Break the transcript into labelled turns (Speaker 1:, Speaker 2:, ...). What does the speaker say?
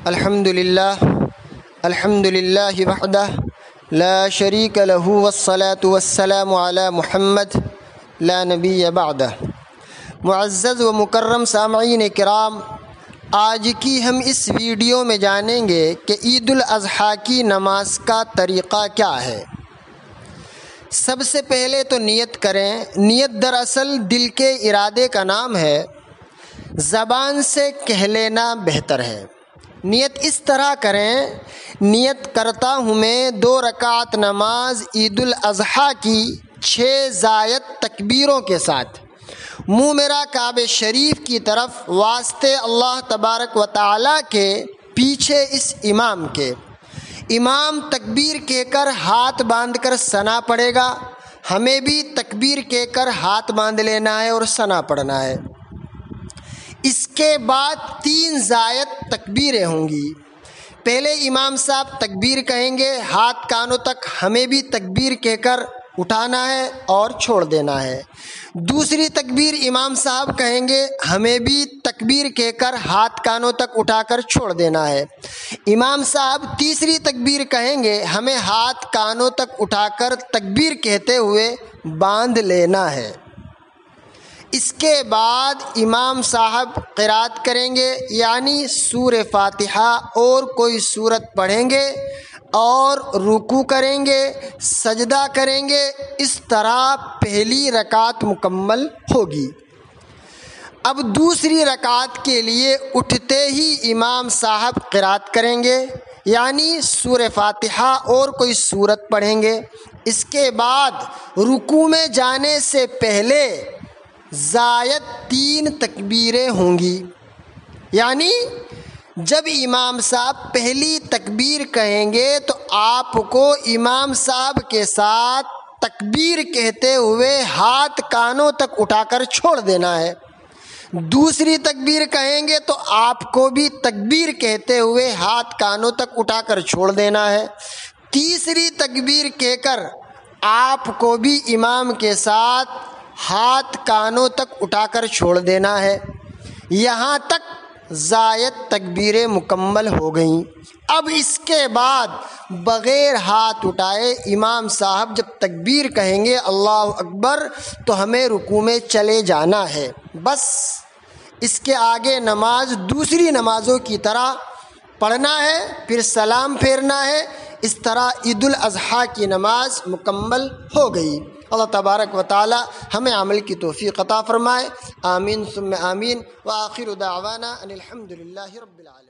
Speaker 1: الحمدللہ وحدہ لا شریک لہ والصلاة والسلام علی محمد لا نبی بعدہ۔ معزز و مکرم سامعین کرام، آج کی ہم اس ویڈیو میں جانیں گے کہ عید الاضحیٰ کی نماز کا طریقہ کیا ہے۔ سب سے پہلے تو نیت کریں۔ نیت دراصل دل کے ارادے کا نام ہے، زبان سے کہہ لینا بہتر ہے۔ نیت اس طرح کریں، نیت کرتا ہوں میں 2 رکعت نماز عید الاضحیٰ کی 6 زائد تکبیروں کے ساتھ، منہ میرا کعبہ شریف کی طرف، واسطے اللہ تبارک و تعالیٰ کے، پیچھے اس امام کے۔ امام تکبیر کہہ کر ہاتھ باندھ کر ثنا پڑے گا، ہمیں بھی تکبیر کہہ کر ہاتھ باندھ لینا ہے اور ثنا پڑھنا ہے۔ اس کے بعد 3 زائد تکبیریں ہوں گی۔ پہلے امام صاحب تکبیر کہیں گے، ہاتھ کانوں تک ہمیں بھی تکبیر کہہ کر اٹھانا ہے اور چھوڑ دینا ہے۔ دوسری تکبیر امام صاحب کہیں گے، ہمیں بھی تکبیر کہہ کر ہاتھ کانوں تک اٹھا کر چھوڑ دینا ہے۔ امام صاحب تیسری تکبیر کہیں گے، ہمیں ہاتھ کانوں تک اٹھا کر تکبیر کہتے ہوئے باندھ لینا ہے۔ اس کے بعد امام صاحب قرات کریں گے، یعنی سورہ فاتحہ اور کوئی سورت پڑھیں گے اور رکوع کریں گے، سجدہ کریں گے۔ اس طرح پہلی رکعت مکمل ہوگی۔ اب دوسری رکعت کے لیے اٹھتے ہی امام صاحب قرات کریں گے، یعنی سورہ فاتحہ اور کوئی سورت پڑھیں گے۔ اس کے بعد رکوع میں جانے سے پہلے زائد 3 تکبیریں ہوں گی، یعنی جب امام صاحب پہلی تکبیر کہیں گے تو آپ کو امام صاحب کے ساتھ تکبیر کہتے ہوئے ہاتھ کانوں تک اٹھا کر چھوڑ دینا ہے۔ دوسری تکبیر کہیں گے تو آپ کو بھی تکبیر کہتے ہوئے ہاتھ کانوں تک اٹھا کر چھوڑ دینا ہے۔ تیسری تکبیر کہہ کر آپ کو بھی امام کے ساتھ ہاتھ کانوں تک اٹھا کر چھوڑ دینا ہے۔ یہاں تک زائد تکبیریں مکمل ہو گئیں۔ اب اس کے بعد بغیر ہاتھ اٹھائے امام صاحب جب تکبیر کہیں گے اللہ اکبر تو ہمیں رکوع میں چلے جانا ہے، بس۔ اس کے آگے نماز دوسری نمازوں کی طرح پڑھنا ہے، پھر سلام پھیرنا ہے۔ اس طرح عید الاضحیٰ کی نماز مکمل ہو گئی۔ اللہ تبارک و تعالی ہمیں عمل کی توفیق عطا فرمائے۔ آمین ثم آمین، وآخر دعوانا ان الحمد للہ رب العالمین۔